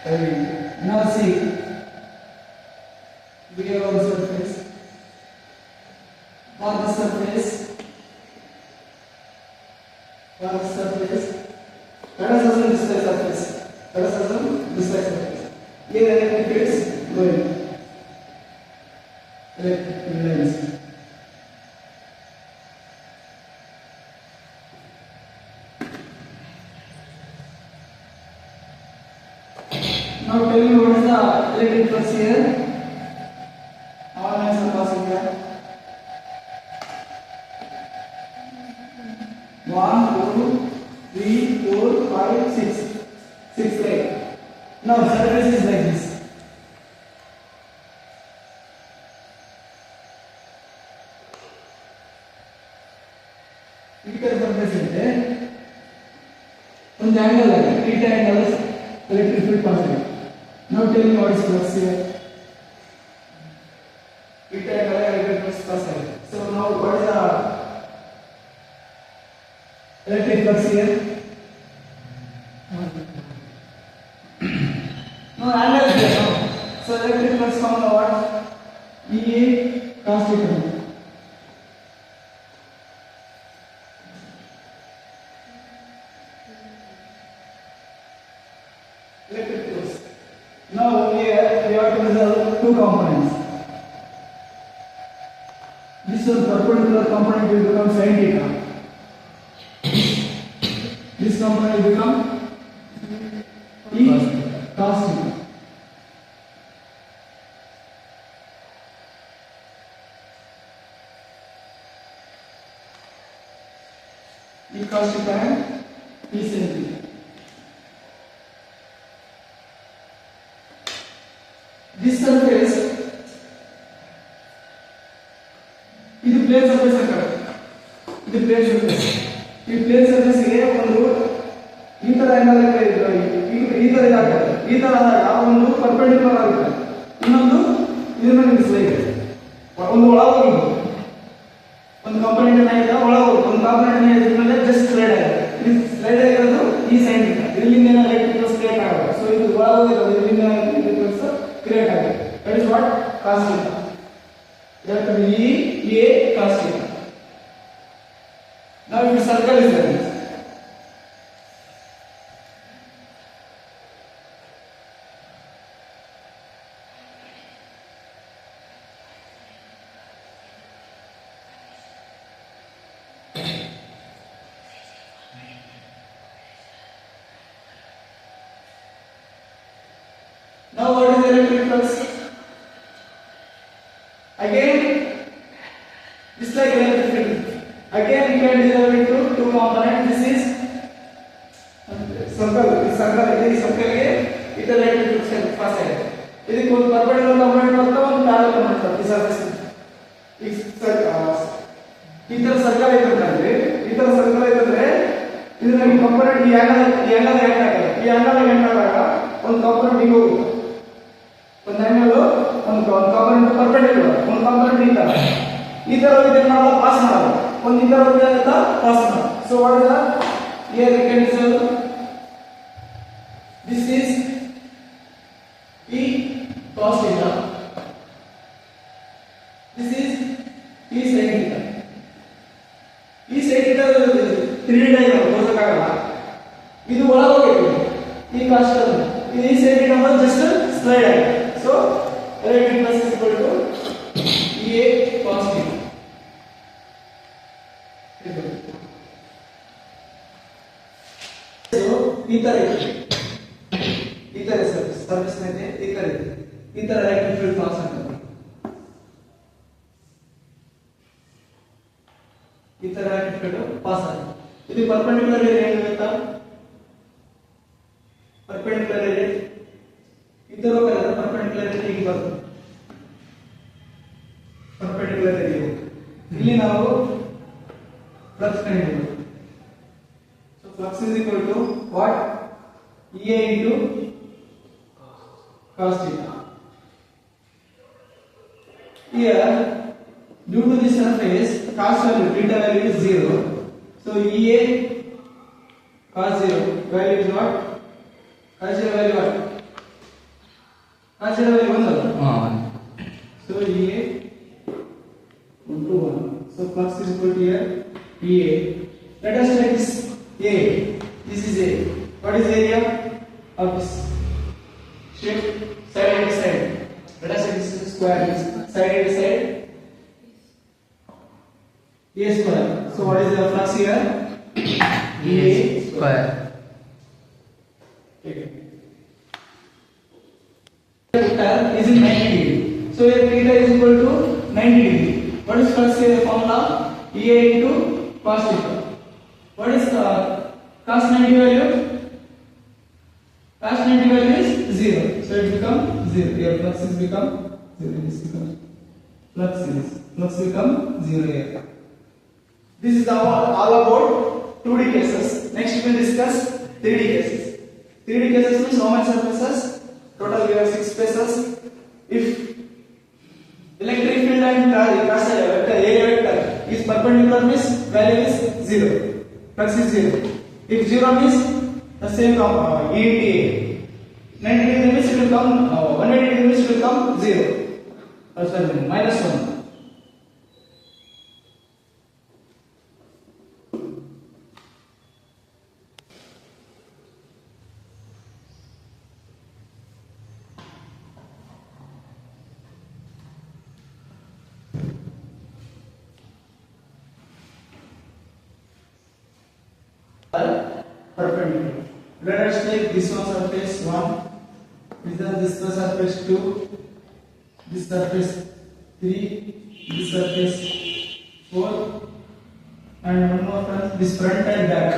Now see, we have one surface. For the surface, let us assume this surface. Here electric is going. Electric lines. Now tell me what is the electric flux here? All lines are passing here. 1, 2, 3, 4, 5, 6. 6 right. Now surface is like this. Vertical surface ಇದೆ. ಒಂದು angle ಆಗಿದೆ. theta angle electric field passing. Now tell me what is flux here. Theta angle electric flux passing. So now what is the electric flux here? No angle is there. No. So electric flux formula what? EA cos theta. Electric flux. Now here we have to resolve two components. This one perpendicular component will become sin theta. This component will become E cos theta. E cos theta and E sin theta. This surface, ಇದು plane surface ಅಂತ ಇದು plane surface. ಈ plane surface ಗೆ ಒಂದು ಈ ತರ angle ಇದ್ರೆ ಈ ತರ ಇದಾಗ್ತದೆ. ಈ ತರ ಆದಾಗ ಒಂದು ಪರ್ಪೆಂಡಿಕ್ಯುಲರ್ ಆಗುತ್ತೆ, ಇನ್ನೊಂದು ಇದನ್ನ ನಿಲ್ಲಿಸಲಿದೆ. ಒಂದು ಒಳಗೋಗಿ ಒಂದು ಕಾಂಪೊನೆಂಟ್ ಏನಾಗಿದೆ ಒಳಗೋಗಿ ಒಂದು ಕಾಂಪೊನೆಂಟ್ ಏನಾಗಿದೆ ಜಸ್ಟ್ ಸ್ಲೈಡ್ ಆಗಿದೆ. ಇದು ಸ್ಲೈಡ್ ಆಗಿರೋದು ಈ ಸೈಡ್ ಇಂದ ಇಲ್ಲಿಂದ ಏನೋ ಎಲೆಕ್ಟ್ರಿಕ್ ಫ್ಲಕ್ಸ್ ಕ್ರಿಯೇಟ್ ಆಗುತ್ತೆ. ಸೊ ಇದು ಒಳಗೋಗಿರೋದು ಇಲ್ಲಿಂದ ಎಲೆಕ್ಟ್ರಿಕ್ ಫ್ಲಕ್ಸ್ ಕ್ರಿಯೇಟ್ ಆಗುತ್ತೆ. That is what cos theta. That will be E A cos theta. Now if circle is there, now what is electric flux? Again, just like electric field. Again, you can divide it into two components. This is circle. This circle ಗೆ ಇದು electric flux pass ಆಗಿದೆ. ಇದಕ್ಕೆ ಒಂದು perpendicular component ಮತ್ತು ಒಂದು parallel component ಬರುತ್ತೆ. ಈ surface ಈ ತರ ಸರ್ಕಲ್ ಐತಂದ್ರೆ ಇದನ್ನ ಈ ಕಂಪೋನೆಂಟ್ ಈ ಆಂಗಲ್ ಎಂಡ್ ಆಗಿದೆ. ಈ ಆಂಗಲ್ ಎಂಡ್ ಆದಾಗ ಒಂದು ಕಂಪೋನೆಂಟ್ ಹಿಂಗೆ ಹೋಗುತ್ತೆ. ಒಂದು ಆಂಗಲ್ ಒಂದು ಕಾಂಪೊನೆಂಟ್ ಪರ್ಪೆಂಡಿಕ್ಯುಲರ್, ಒಂದು ಕಾಂಪೊನೆಂಟ್ ಈ ತರ ಇದನ್ನ ನಾವು ಪಾಸ್ ಮಾಡೋದು, ಒಂದು ಈ ತರ ಅಂತ ಪಾಸ್ ಮಾಡೋದು. So what is the here you can say this is E cos theta, this is E sin theta. E sin theta 3D diagram ತೋರಿಸಕ್ಕಾಗಲ್ಲ, ಇದು ಒಳಗೋಗಿದೆ ಈ cos theta, ಇದು E sin theta ಬಂದು ಜಸ್ಟ್ ಸ್ಲೈಡ್ ಆಗಿದೆ. So electric flux is equal to EA cos theta. So ಈ ತರ surface ಮೇಲೆ ಈ ತರ electric field pass ಆಗ್ತದೆ. ಈ ತರ electric field pass ಆಗುತ್ತೆ. ಇದು ಪರ್ಪೆಂಡಿಕ್ಯುಲರ್ ಏರಿಯಾ ಏನಿರುತ್ತಾ, ಪರ್ಪೆಂಡಿಕ್ಯುಲರ್ ಏರಿಯಾ ಇದರ ಕಲರ್ ಪರ್ಪೆಂಡಿಕ್ಯುಲರ್ ಏರಿಯಾ ಹೀಗೆ ಬರ್ತದೆ. ಪರ್ಪೆಂಡಿಕ್ಯುಲರ್ ಏರಿಯಾ ಇಲ್ಲಿ ನಾವು ಫ್ಲಕ್ಸ್ ಕಂಡುಹಿಡಿಯಬೇಕು. So flux is equal to what? EA into cos theta. Here, due to this surface, cos value, theta value is 0. So EA cos 0 value is what? Cos 0 value what? EA. Let us take this A. This is A. What is the area of this shape? Side and side. Let us take this is square. Side and side. A square. So what is the flux here? A square. Okay. Vector is in 90 degree. So here theta is equal to 90 degree. What is flux here? The formula EA into cos theta. What is cos 90 value? Cos 90 value is 0. So it becomes 0. Here flux is become 0. This becomes flux become 0 here. This is all about 2D cases. Next we will discuss 3D cases. 3D cases means how many surfaces? Total we have 6 spaces. If electric field and area vector is perpendicular means value is 0. Flux is 0. If 0 means the same E into A. 90 degree means it will come 180 degree means it will come 0. Sorry, minus 1. Perpendicular. Let us take this one surface 1, this surface 2, this surface 3, this surface 4, and one more front, this front and back.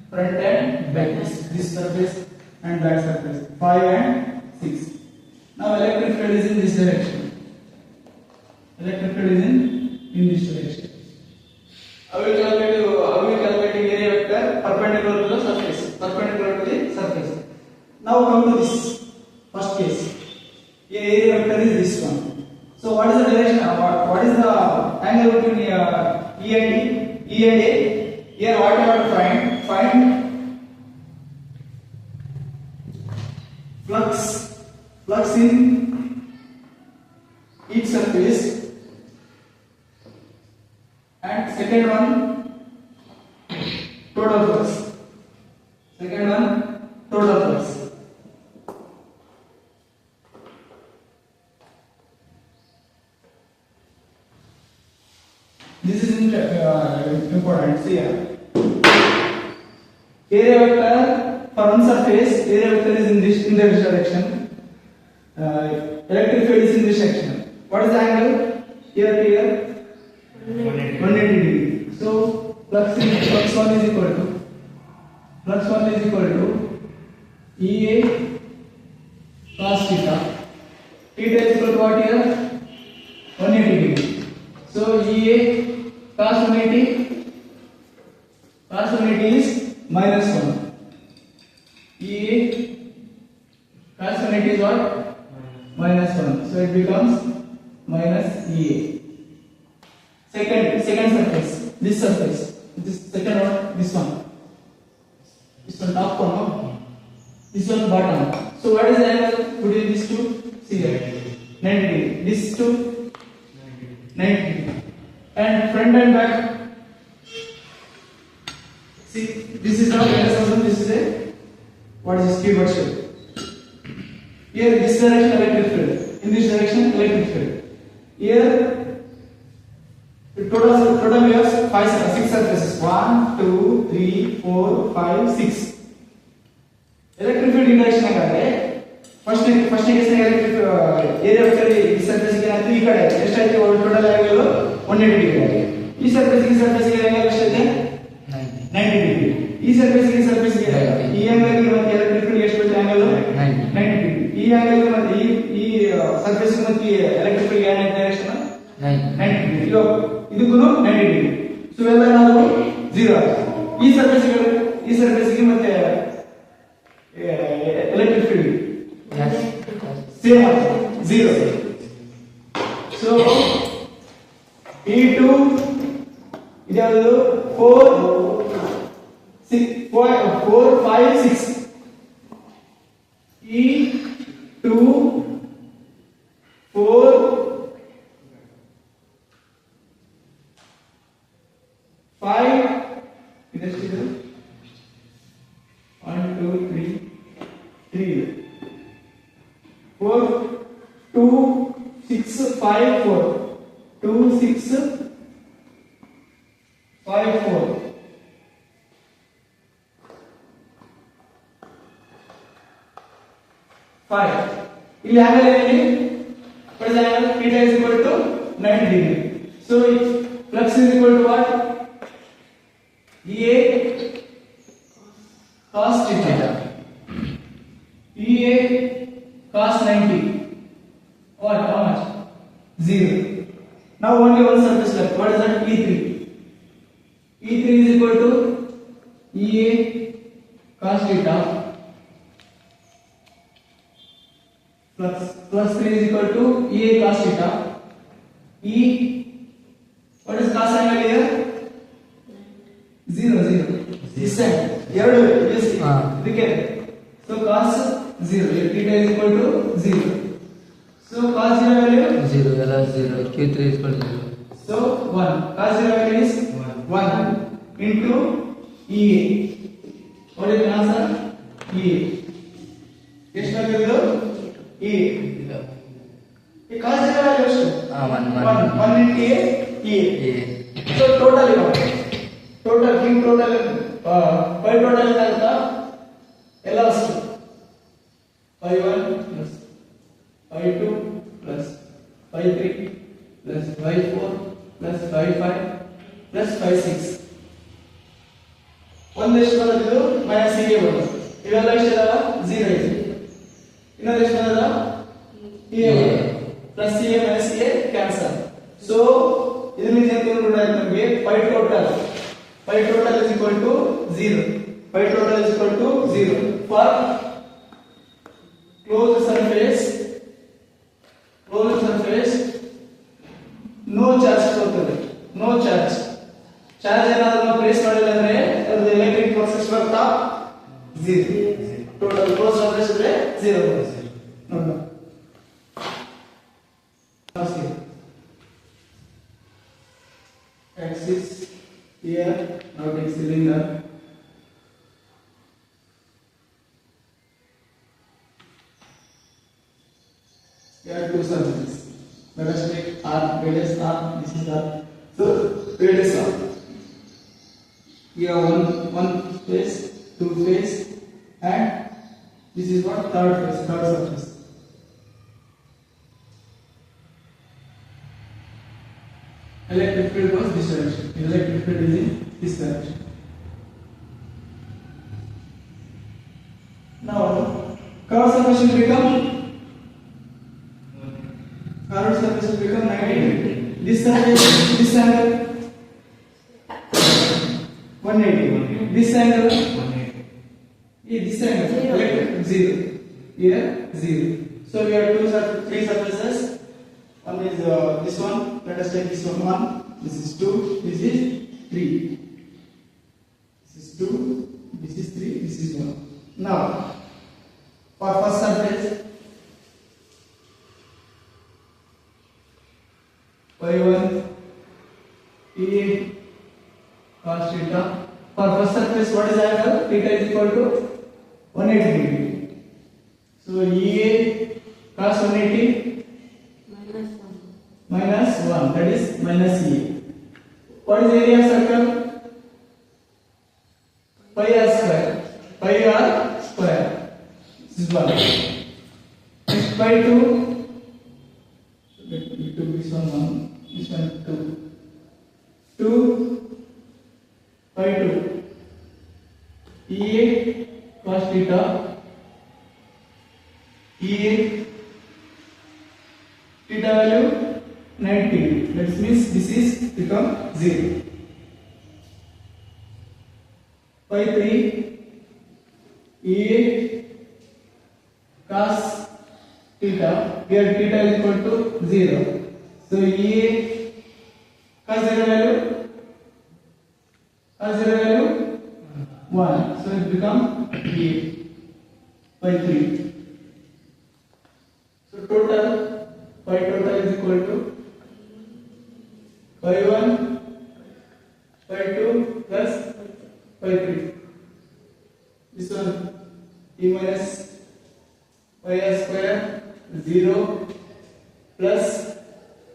Front and back. This surface and back surface 5 and 6. Now electric field is in this direction. Electric field is in this direction. I will calculate area vector perpendicular to the surface. Perpendicular to the surface. Now come to this first case. Here area vector is this one. So what is the direction? What is the angle between E and D? E and A. Here what you have to find? Find flux in each surface. And second one, total flux. Second one, total flux. This is important. See here. Area vector for one surface, area vector is in this direction. Electric field is in this direction. What is the angle? Here to here. 180 degree. So flux 1 is equal to EA cos theta. Theta is equal to what here? 180 degree. So EA cos 180 is minus 1. EA cos 180 is what? Minus 1. So it becomes minus EA. Second surface, this surface, this second one, this one top one, no? This one bottom. So what is the angle between these two? See here, 90 degree. This two, 90 degree. And front and back. See, this is not minus 1. This is a what is this cuboid shape? Here, this direction electric field. In this direction, electric field. Here. Total we have 6 surfaces. 1, 2, 3, 4, 5, 6. Electric field direction agare first case electric area vector ಈ surface ಗೆ ಏನಾಯ್ತು ಈ ಕಡೆ ಎಷ್ಟಾಯ್ತು total angle 180 degree ಆಗಿದೆ. ಈ surface ಗೆ angle ಎಷ್ಟಿದೆ 90 ಡಿಗ್ರಿ. ಈ ಸರ್ಫೇಸ್ ಗೆ ಈ ಆಂಗಲ್ ಗೆ ಮತ್ತೆ ಎಲೆಕ್ಟ್ರಿಕ್ ಫೀಲ್ಡ್ ಎಷ್ಟು ಬರುತ್ತೆ ಆಂಗಲ್ 90 ಡಿಗ್ರಿ. ಈ ಆಂಗಲ್ ಗೆ ಮತ್ತೆ ಈ ಸರ್ಫೇಸ್ ಗೆ ಮತ್ತೆ ಎಲೆಕ್ಟ್ರಿಕ್ ಫೀಲ್ಡ್ ಏನಾಯ್ತು ಡೈರೆಕ್ಷನ್ 90 ಡಿಗ್ರಿ. ಇದಕ್ಕೂ 90 ಡಿಗ್ರಿ. ಸೊ ಎಲ್ಲ ನಾವು 0 ಈ ಸರ್ಫೇಸ್ ಗೆ ಮತ್ತೆ electric field same 0. So E2 ಇದೆಲ್ಲದು 4 5 6 E2 4 5 3 4 2 6 5 4 2 6 5 4 5 ಇಲ್ಲಿ angle ಏನಿದೆ what is the angle theta is equal to 90 degree so flux is equal to what EA cos theta EA cos 90 what how much 0 now only one surface left what is that E3 E3 is equal to EA cos theta plus 3 is equal to EA cos theta E what is cos angle here 0 this side ಎರಡು ಇದಕ್ಕೆ so cos 0 theta is equal to 0 so cos 0 value 0 ಎಲ್ಲ 0 q3 is equal to 0 so 1 cos 0 value is 1 into EA what is the answer EA ಎಷ್ಟು ಆಗಿರೋದು E ಈ cos 0 value ಎಷ್ಟು 1 into EA so total q total pi total ಏನಾಗುತ್ತಾ ಎಲ್ಲ ಅಷ್ಟು pi 1 plus pi 2 plus pi 3 plus pi 4 plus pi 5 plus pi 6 ಒಂದೆಷ್ಟು ಬರೋದು minus ಗೆ ಬರೋದು ಇವೆಲ್ಲ ಎಷ್ಟಿದಾವ 0 ಇದೆ ಇನ್ನೊಂದು ಎಷ್ಟು ಬರೋದು EA plus CA minus CA cancel so ಇದರಿಂದ ಏನು ಕಂಡುಹಿಡಿಯೋದು ನಮಗೆ pi total is equal to 0 pi total is equal to 0 for closed surface no charge ತೋರ್ತದೆ no charge ಏನಾದರೂ ನಾವು ಪ್ಲೇಸ್ ಮಾಡಿಲ್ಲ ಅಂದ್ರೆ ಅದರ ಎಲೆಕ್ಟ್ರಿಕ್ ಫೋರ್ಸ್ ಎಷ್ಟು ಬರುತ್ತಾ 0 ಟೋಟಲ್ ಕ್ಲೋಸ್ ಸರ್ಫೇಸ್ ಇದ್ರೆ 0 ಬರುತ್ತೆ ನೋಡೋಣ axis here now take cylinder here two surfaces let us take r radius r this is r so radius r here one face two face and this is what third surface electric field goes this direction electric field is in this direction now curved surface will become 90 this angle 180 this angle 180 this angle electric 0 here 0 so we have three surfaces one is this one let us take this one 1 this is 2 this is 3 this is 2 this is 3 this is 1 now for first surface y1 EA cos theta for first surface what is angle theta is equal to 180 degree so EA cos 180 minus 1 that is minus EA what is area of circle pi r square this is 1 next pi 2 this one 1 this one 2 pi 2 EA cos theta EA theta value 90 that means this is become 0 pi 3 EA cos theta here theta is equal to 0 so EA cos 0 value 1 so it become EA by 3 so total pi total is equal to pi 1 pi 2 plus pi 3 this one E minus y square 0 plus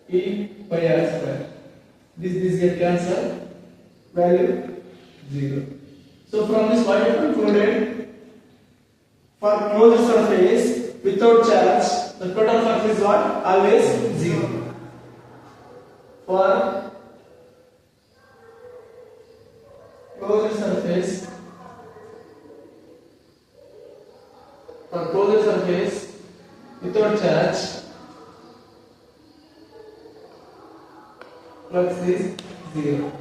e pi r square. This get cancelled, value 0. So from this what you concluded, for closed surface without charge the total flux is what? Always 0. For closed surface without charge flux is 0.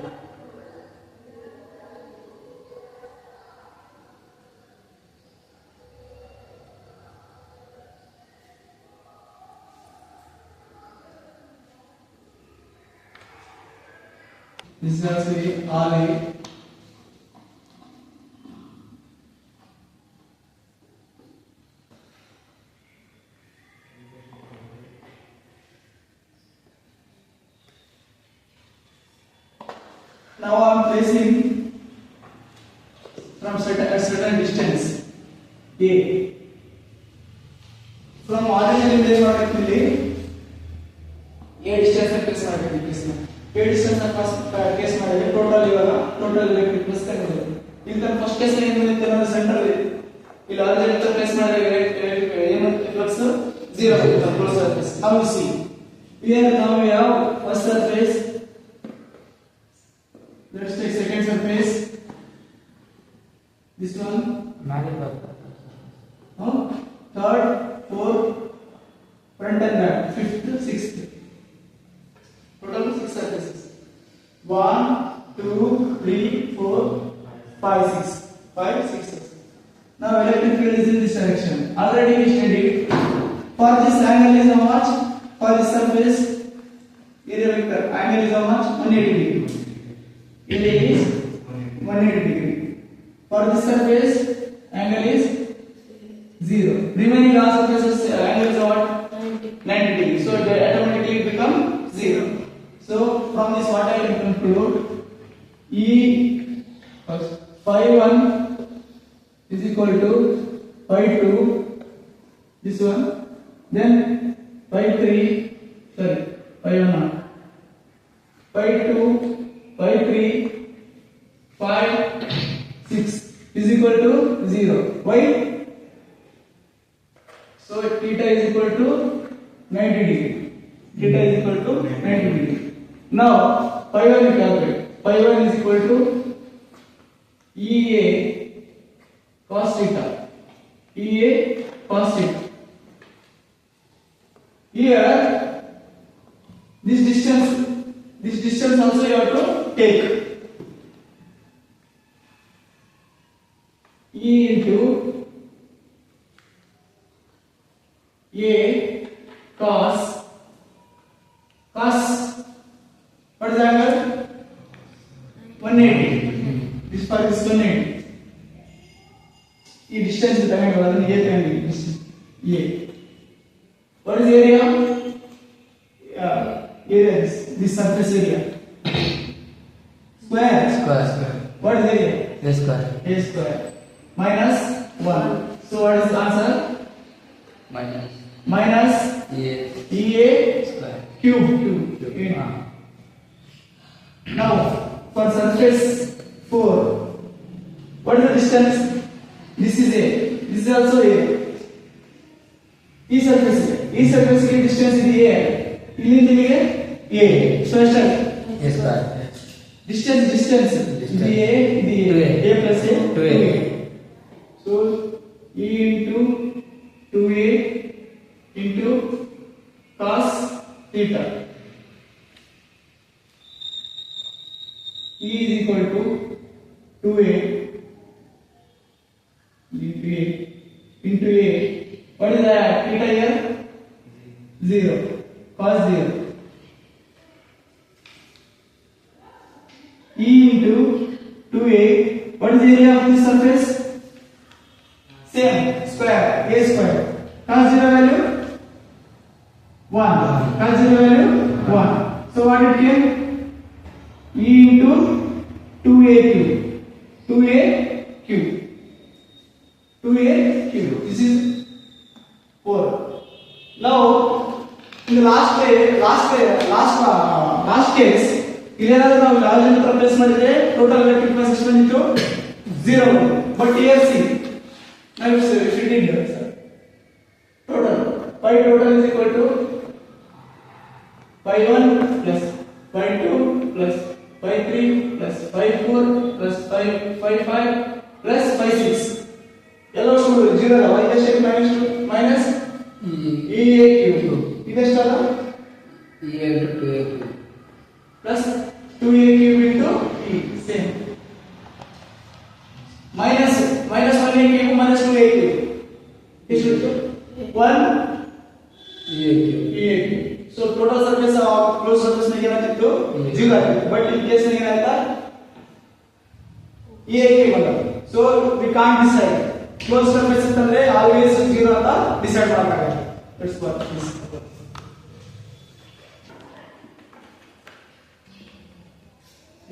This is actually RA. Now I am placing from certain distance A. From ordinary place ಮಾಡಬೇಕಿಲ್ಲಿ A distance place ಮಾಡಬೇಕು case ನ A distance case ಮಾಡಿದ್ರೆ total electric plus ತಗೊಳ್ಳುತ್ತೆ. ಈಗ first case ಏನು ಬಂದಿತ್ತು ಅಂದ್ರೆ centre ಇಲ್ಲಿ already place ಮಾಡಿದ್ರೆ ಏನು ಫ್ಲಕ್ಸ್ 0 ಆಗುತ್ತೆ close surface. How you see? Here now we have first surface. Let's take second surface. This one. Third, fourth, front and back. Fifth, sixth. Total 6 surfaces. 1, 2, 3, 4, 5, 6. 5, 6. Now electric field is in this direction. Already we studied. For this angle is how much? For this surface area vector angle is how much? 180 degree. It is 180 degree. For this surface, angle is 0. Remaining all surfaces angle is what? 90 degree. So it automatically become 0. So from this what I can conclude? E phi 1 is equal to phi 2. This one. Then phi 3. Sorry, phi 1 not. Phi 2. Phi 3, 5, 6 is equal to 0. Why? So theta is equal to 90 degree. Theta is equal to 90 degree. Now phi 1 you calculate. Phi 1 is equal to EA cos theta. EA cos theta. Here this distance also you have to take. E into A cos what is the angle? 180. This part is 180. E distance is triangle A triangle A. What is the area? Area this surface area. Square. What is the area? A square. A square minus 1. So what is the answer? Minus EA square. cube. Now for surface 4, what is the distance? This is A. This is also A. E surface distance is A. ಇಲ್ಲಿಂದ ಇಲ್ಲಿಗೆ A. So ಎಷ್ಟು A square. distance is A plus A 2A. So E into 2A into cos theta. E is equal to 2A into A. What is that? Theta here? 0. Cos 0. E into 2A. What is the area of this surface? Same. Square. A square. Cos 0 value? 1. Cos 0 value? 1. So what it came? E into 2A cube. 2A cube. 2A cube. This is Now, in the last case, ಇಲ್ಲೇನಾದ್ರೂ ನಾವು ಲಾಜಿನ್ place ಮಾಡಿದ್ರೆ total electric field ಎಷ್ಟು ಬಂದಿತ್ತು 0. But here see, now it's fitting here sir. Total pi total is equal to pi 1 plus pi 2 plus pi 3 plus pi 4 plus pi 5 plus pi 6. ಎಲ್ಲವೂ 0 ಅಲ್ಲ, ಇದೆಷ್ಟು minus EAQ. ಇದೆಷ್ಟಲ್ಲ E into 2A plus 2A cube into E, same. Minus 1A cube minus 2A cube. Is equal to 1 EA cube. So total surface of closed surface ನ ಏನಾಗಿತ್ತು 0 ಆಗಿತ್ತು. But in case ನ ಏನಾಯ್ತಾ EA cube ಅಲ್ಲ. So we can't decide. Closed surface ಅಂತಂದ್ರೆ always 0 ಅಂತ decide ಮಾಡಬೇಕಾಗುತ್ತೆ. That's what is.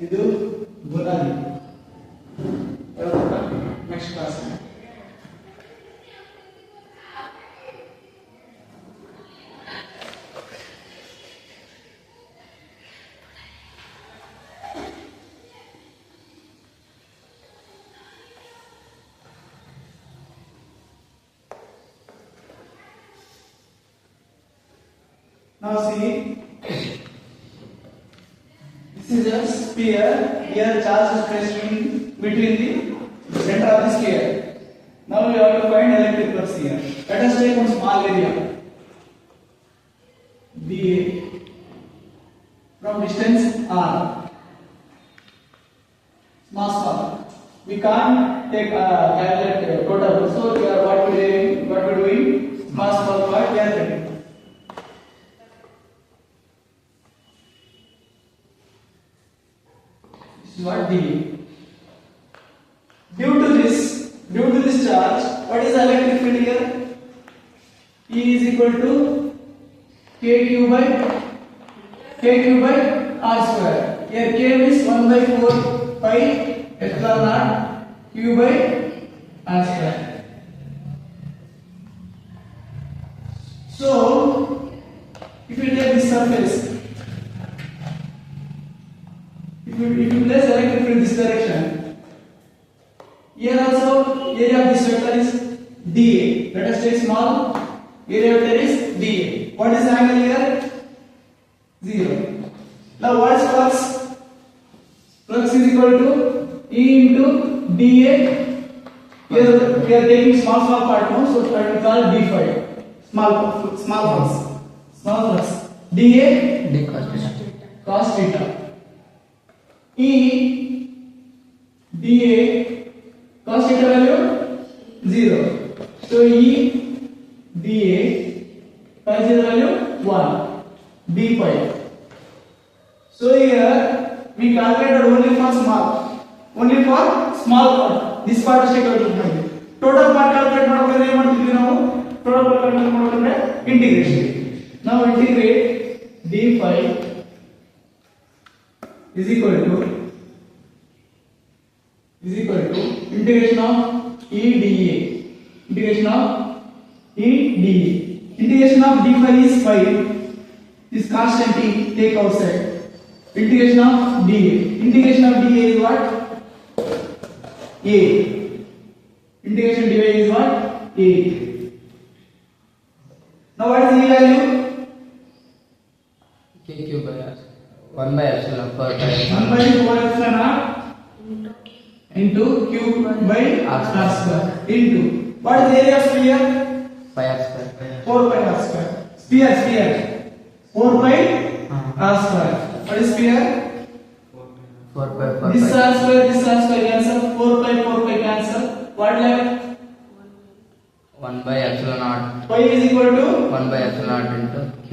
ಇದು ಗೋದಾನಿ next class. Now see, this is a sphere. Here charge is placed in between the center of the sphere. Now we have to find electric flux here. Let us take one small area. dA from distance r. Small. We can't take calculate total. So here what we doing? Small part we are taking. What dA. Due to this charge, what is the electric field here? E is equal to kq by r square. Here k is 1/4 pi epsilon naught q by r square. So, if you take this surface, if you place electric field in this direction, here also area of this vector is dA. Let us take small. Area vector is dA. What is the angle here? 0. Now what is flux? Flux is equal to E into dA. Here we are taking small part now, so I will call d phi. Small flux. dA D cos theta. E dA cos theta value 0. So E dA cos theta value 1 d phi. So here we calculated only for small part. This part is calculated. Total part calculate ಮಾಡಬೇಕಾದ್ರೆ ಏನು ಮಾಡ್ತಿದ್ವಿ ನಾವು? Total part calculate ಮಾಡಬೇಕಾದ್ರೆ integration. Now integrate d phi is equal to integration of E dA. Integration of d phi is phi. This constant E take outside. Integration of dA. Integration of dA is what? A. Integration dA is what? A. Now what is the value? kq by r 1 by epsilon 4 by 1 by 4 epsilon r into q by r square into what is the area of sphere? pi r square. 4 pi r square. Sphere 4 pi r square. What is sphere? 4 pi 4 This pi. r square cancel. 4 pi cancel. What left? 1 by epsilon naught. Pi is equal to 1 by epsilon naught into q.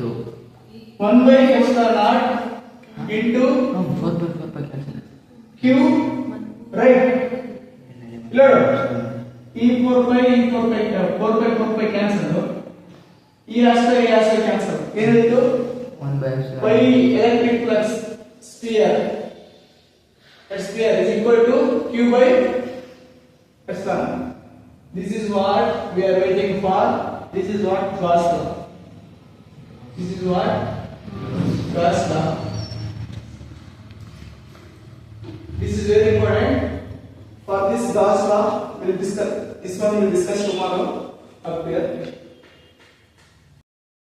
1 by epsilon naught into 4 pi cancel. q, right? Look, e 4 pi cancel. E r square cancel. ಏನಿತ್ತು? 1 by epsilon. Pi electric flux sphere. That sphere is equal to q by epsilon. This is what we are waiting for. This is what Gauss law. This is what? Gauss law. This is very important. For this Gauss law, we'll discuss. This one we'll discuss tomorrow up here.